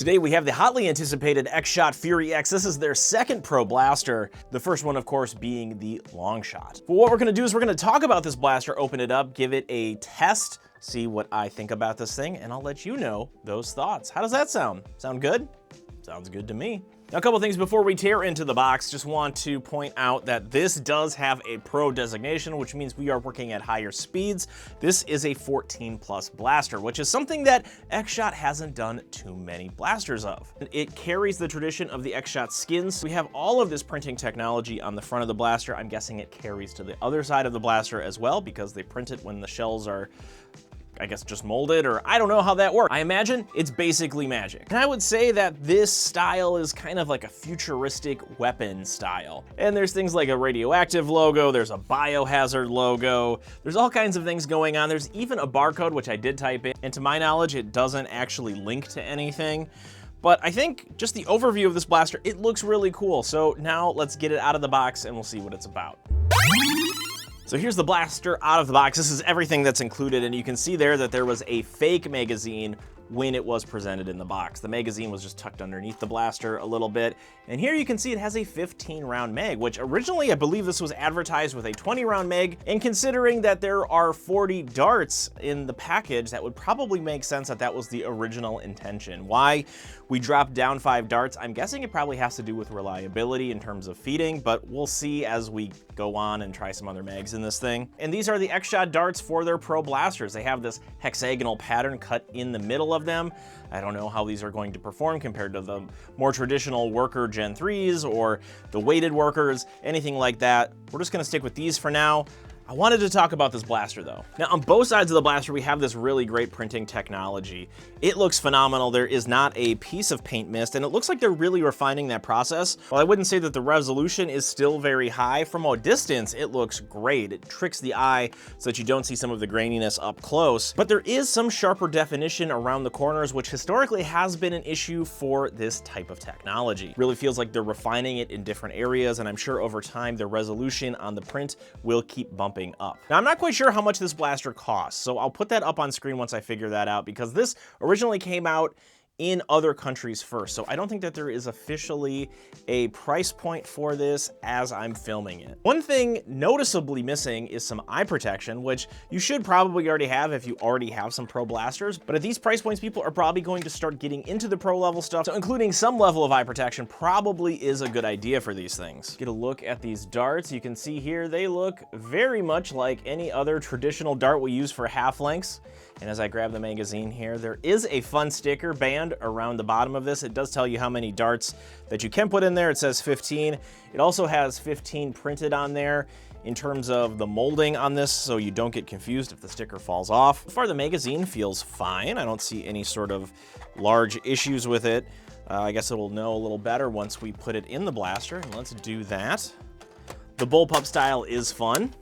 Today we have the hotly anticipated Xshot Fury X. This is their second pro blaster, the first one of course being the long shot. But what we're gonna do is we're gonna talk about this blaster, open it up, give it a test, see what I think about this thing, and I'll let you know those thoughts. How does that sound? Sound good? Sounds good to me. Now, a couple things before we tear into the box. Just want to point out that this does have a pro designation, which means we are working at higher speeds. This is a 14 plus blaster, which is something that Xshot hasn't done too many blasters of. It carries the tradition of the Xshot skins. We have all of this printing technology on the front of the blaster. I'm guessing it carries to the other side of the blaster as well, because they print it when the shells are, I guess, just molded, or I don't know how that works. I imagine it's basically magic. And I would say that this style is kind of like a futuristic weapon style. And there's things like a radioactive logo, there's a biohazard logo, there's all kinds of things going on. There's even a barcode, which I did type in, and to my knowledge, it doesn't actually link to anything. But I think just the overview of this blaster, it looks really cool. So now let's get it out of the box and we'll see what it's about. So here's the blaster out of the box. This is everything that's included, and you can see there that there was a fake magazine when it was presented in the box. The magazine was just tucked underneath the blaster a little bit, and here you can see it has a 15 round mag, which originally I believe this was advertised with a 20 round mag, and considering that there are 40 darts in the package, that would probably make sense that that was the original intention. Why we dropped down 5 darts, I'm guessing it probably has to do with reliability in terms of feeding, but we'll see as we go on and try some other mags in this thing. And these are the Xshot darts for their pro blasters. They have this hexagonal pattern cut in the middle of them. I don't know how these are going to perform compared to the more traditional worker Gen 3s or the weighted workers, anything like that. We're just gonna stick with these for now. I wanted to talk about this blaster though. Now, on both sides of the blaster, we have this really great printing technology. It looks phenomenal. There is not a piece of paint missed, and it looks like they're really refining that process. While I wouldn't say that the resolution is still very high, from a distance, it looks great. It tricks the eye so that you don't see some of the graininess up close, but there is some sharper definition around the corners, which historically has been an issue for this type of technology. Really feels like they're refining it in different areas, and I'm sure over time, the resolution on the print will keep bumping up. Now, I'm not quite sure how much this blaster costs, so I'll put that up on screen once I figure that out, because this originally came out in other countries first, so I don't think that there is officially a price point for this as I'm filming it. One thing noticeably missing is some eye protection, which you should probably already have if you already have some pro blasters, but at these price points, people are probably going to start getting into the pro level stuff, so including some level of eye protection probably is a good idea for these things. Get a look at these darts. You can see here they look very much like any other traditional dart we use for half lengths. And as I grab the magazine here, there is a fun sticker band around the bottom of this. It does tell you how many darts that you can put in there. It says 15. It also has 15 printed on there in terms of the molding on this, so you don't get confused if the sticker falls off. So far, the magazine feels fine. I don't see any sort of large issues with it. I guess it will know a little better once we put it in the blaster, and let's do that. The bullpup style is fun.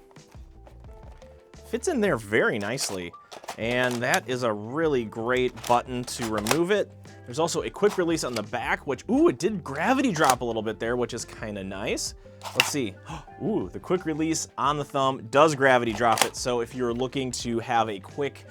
Fits in there very nicely. And that is a really great button to remove it. There's also a quick release on the back, which, ooh, it did gravity drop a little bit there, which is kind of nice. Let's see. Ooh, the quick release on the thumb does gravity drop it. So if you're looking to have a quick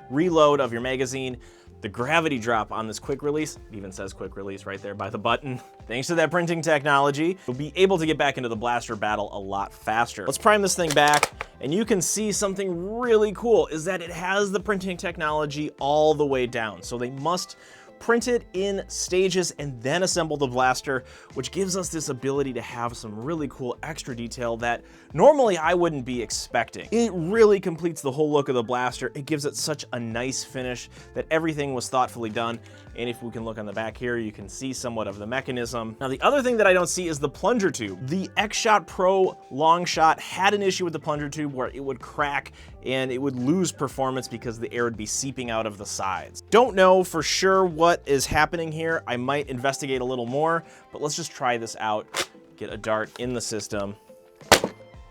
reload of your magazine, the gravity drop on this quick release, it even says quick release right there by the button. Thanks to that printing technology, you'll be able to get back into the blaster battle a lot faster. Let's prime this thing back, and you can see something really cool is that it has the printing technology all the way down. So they must print it in stages and then assemble the blaster, which gives us this ability to have some really cool extra detail that normally I wouldn't be expecting. It really completes the whole look of the blaster. It gives it such a nice finish that everything was thoughtfully done. And if we can look on the back here, you can see somewhat of the mechanism. Now, the other thing that I don't see is the plunger tube. The Xshot Pro long shot had an issue with the plunger tube where it would crack and it would lose performance because the air would be seeping out of the sides. Don't know for sure what is happening here. I might investigate a little more, but let's just try this out. Get a dart in the system.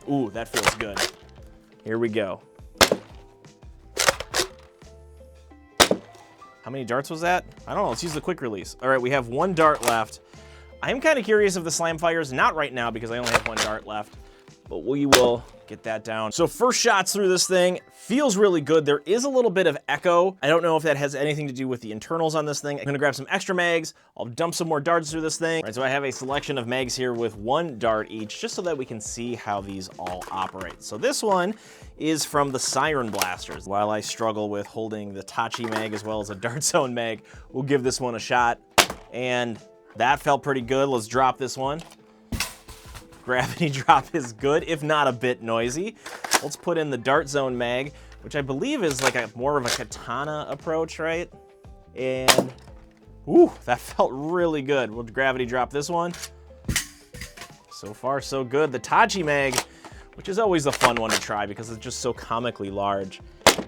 Ooh, that feels good. Here we go. How many darts was that? I don't know, let's use the quick release. All right, we have 1 dart left. I'm kind of curious if the slam fires, not right now because I only have 1 dart left, but we will get that down. So first shots through this thing, feels really good. There is a little bit of echo. I don't know if that has anything to do with the internals on this thing. I'm gonna grab some extra mags. I'll dump some more darts through this thing. All right, so I have a selection of mags here with 1 dart each, just so that we can see how these all operate. So this one is from the Siren blasters. While I struggle with holding the Tachi mag as well as a Dart Zone mag, we'll give this one a shot. And that felt pretty good. Let's drop this one. Gravity drop is good, if not a bit noisy. Let's put in the Dart Zone mag, which I believe is like a more of a katana approach, right? And, ooh, that felt really good. We'll gravity drop this one. So far, so good. The Tachi mag, which is always a fun one to try because it's just so comically large.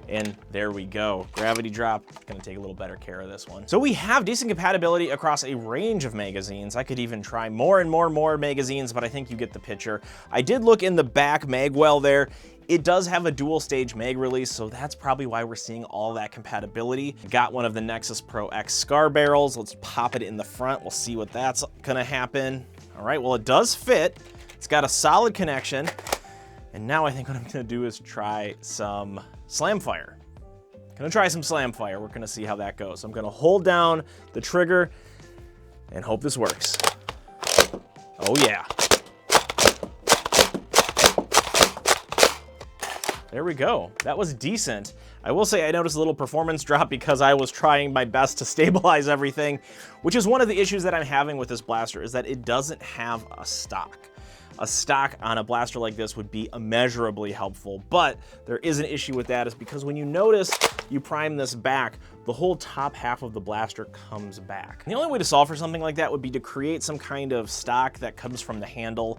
And there we go. Gravity drop, gonna take a little better care of this one. So we have decent compatibility across a range of magazines. I could even try more and more magazines, but I think you get the picture. I did look in the back mag well there. It does have a dual stage mag release, so that's probably why we're seeing all that compatibility. Got one of the Xshot Pro X scar barrels. Let's pop it in the front. We'll see what that's gonna happen. All right, well, it does fit. It's got a solid connection. And now I think what I'm gonna do is try some slam fire. Gonna try some slam fire. We're gonna see how that goes. So I'm gonna hold down the trigger and hope this works. Oh yeah. There we go. That was decent. I will say I noticed a little performance drop because I was trying my best to stabilize everything, which is one of the issues that I'm having with this blaster, is that it doesn't have a stock. A stock on a blaster like this would be immeasurably helpful, but there is an issue with that, is because when you notice you prime this back, the whole top half of the blaster comes back. And the only way to solve for something like that would be to create some kind of stock that comes from the handle,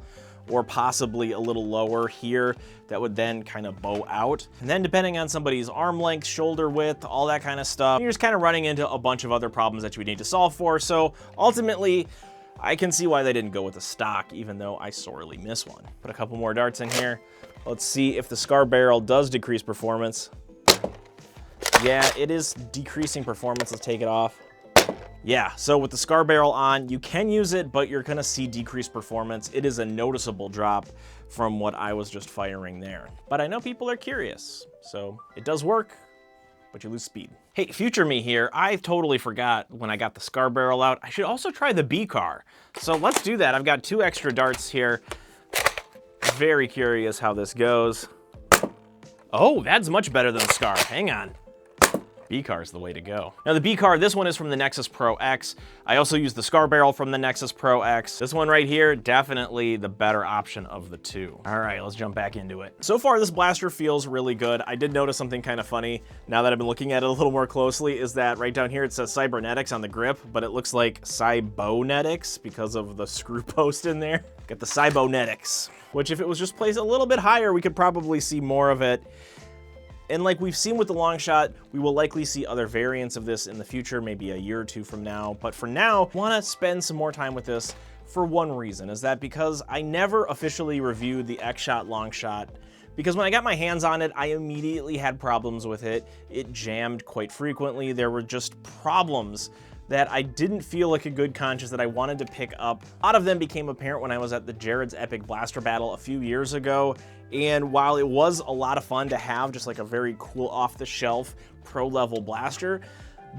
or possibly a little lower here, that would then kind of bow out. And then depending on somebody's arm length, shoulder width, all that kind of stuff, you're just kind of running into a bunch of other problems that you would need to solve for. So ultimately, I can see why they didn't go with a stock, even though I sorely miss one. Put a couple more darts in here. Let's see if the scar barrel does decrease performance. Yeah, it is decreasing performance. Let's take it off. Yeah, so with the scar barrel on, you can use it, but you're gonna see decreased performance. It is a noticeable drop from what I was just firing there. But I know people are curious, so it does work, but you lose speed. Hey, future me here, I totally forgot when I got the scar barrel out, I should also try the B-car. So let's do that. I've got 2 extra darts here. Very curious how this goes. Oh, that's much better than the scar. Hang on. B-car is the way to go. Now the B-car, this one is from the Xshot Pro X. I also use the scar barrel from the Xshot Pro X. This one right here, definitely the better option of the 2. All right, let's jump back into it. So far, this blaster feels really good. I did notice something kind of funny now that I've been looking at it a little more closely, is that right down here it says cybernetics on the grip, but it looks like cybonetics because of the screw post in there. Got the cybonetics, which if it was just placed a little bit higher, we could probably see more of it. And like we've seen with the long shot, we will likely see other variants of this in the future, maybe a year or 2 from now. But for now, I want to spend some more time with this for one reason, is that because I never officially reviewed the Xshot long shot, because when I got my hands on it, I immediately had problems with it. It jammed quite frequently. There were just problems that I didn't feel like a good conscience that I wanted to pick up. A lot of them became apparent when I was at the Jared's Epic Blaster Battle a few years ago. And while it was a lot of fun to have just like a very cool off-the-shelf pro-level blaster,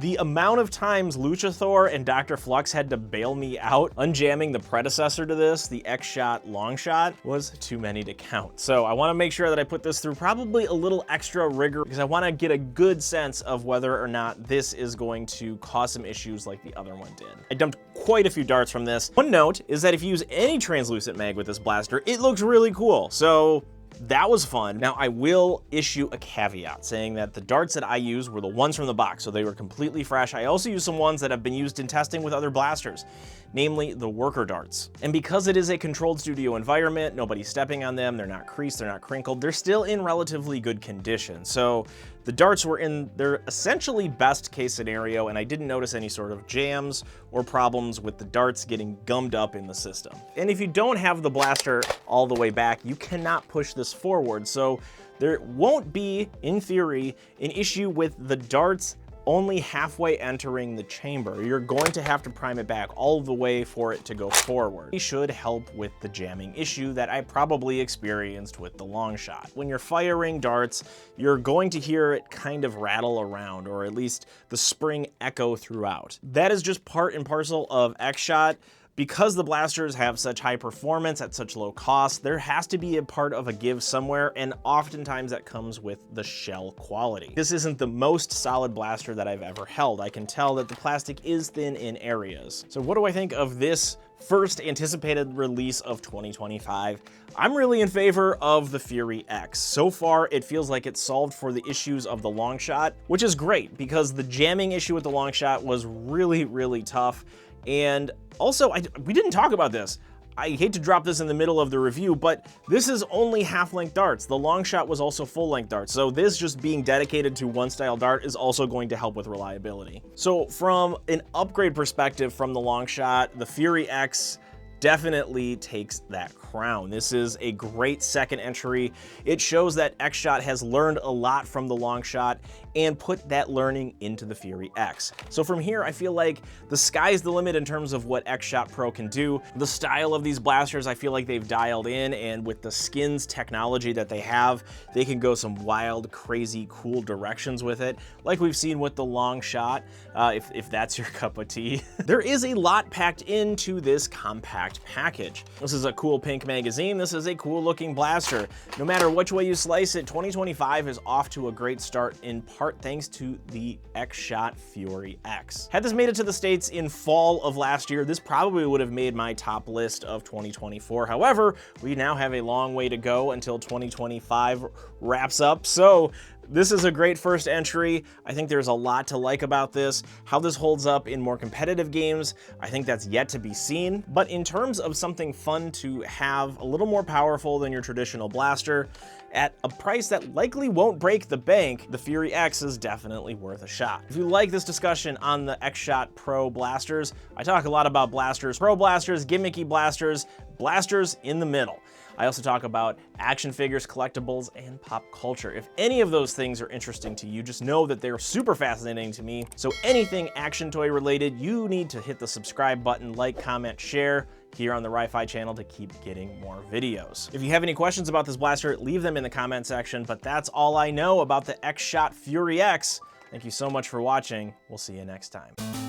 the amount of times Luchathor and Dr. Flux had to bail me out unjamming the predecessor to this, the Xshot long shot, was too many to count. So I want to make sure that I put this through probably a little extra rigor, because I want to get a good sense of whether or not this is going to cause some issues like the other one did. I dumped quite a few darts from this. One note is that if you use any translucent mag with this blaster, it looks really cool. So that was fun. Now I will issue a caveat saying that the darts that I used were the ones from the box, so they were completely fresh. I also used some ones that have been used in testing with other blasters, namely the worker darts. And because it is a controlled studio environment, nobody's stepping on them, they're not creased, they're not crinkled, they're still in relatively good condition. So the darts were in their essentially best case scenario, and I didn't notice any sort of jams or problems with the darts getting gummed up in the system. And if you don't have the blaster all the way back, you cannot push this forward. So there won't be, in theory, an issue with the darts only halfway entering the chamber. You're going to have to prime it back all the way for it to go forward. It should help with the jamming issue that I probably experienced with the long shot. When you're firing darts, you're going to hear it kind of rattle around, or at least the spring echo throughout. That is just part and parcel of Xshot. Because the blasters have such high performance at such low cost, there has to be a part of a give somewhere, and oftentimes that comes with the shell quality. This isn't the most solid blaster that I've ever held. I can tell that the plastic is thin in areas. So what do I think of this first anticipated release of 2025? I'm really in favor of the Fury X. So far, it feels like it's solved for the issues of the long shot, which is great because the jamming issue with the long shot was really, really tough. And also, we didn't talk about this. I hate to drop this in the middle of the review, but this is only half-length darts. The long shot was also full-length darts, so this just being dedicated to one style dart is also going to help with reliability. So from an upgrade perspective from the long shot, the Fury X definitely takes that crown. This is a great second entry. It shows that Xshot has learned a lot from the long shot and put that learning into the Fury X. So from here, I feel like the sky's the limit in terms of what Xshot Pro can do. The style of these blasters, I feel like they've dialed in, and with the skins technology that they have, they can go some wild, crazy, cool directions with it, like we've seen with the long shot, if that's your cup of tea. There is a lot packed into this compact package. This is a cool pink magazine. This is a cool looking blaster. No matter which way you slice it, 2025 is off to a great start, in part thanks to the Xshot Fury X. Had this made it to the States in fall of last year, this probably would have made my top list of 2024. However, we now have a long way to go until 2025 wraps up. So this is a great first entry. I think there's a lot to like about this. How this holds up in more competitive games, I think that's yet to be seen. But in terms of something fun to have, a little more powerful than your traditional blaster, at a price that likely won't break the bank, the Fury X is definitely worth a shot. If you like this discussion on the Xshot Pro blasters, I talk a lot about blasters, pro blasters, gimmicky blasters, blasters in the middle. I also talk about action figures, collectibles, and pop culture. If any of those things are interesting to you, just know that they're super fascinating to me. So anything action toy related, you need to hit the subscribe button, like, comment, share here on the Ri-Fi channel to keep getting more videos. If you have any questions about this blaster, leave them in the comment section, but that's all I know about the Xshot Fury X. Thank you so much for watching. We'll see you next time.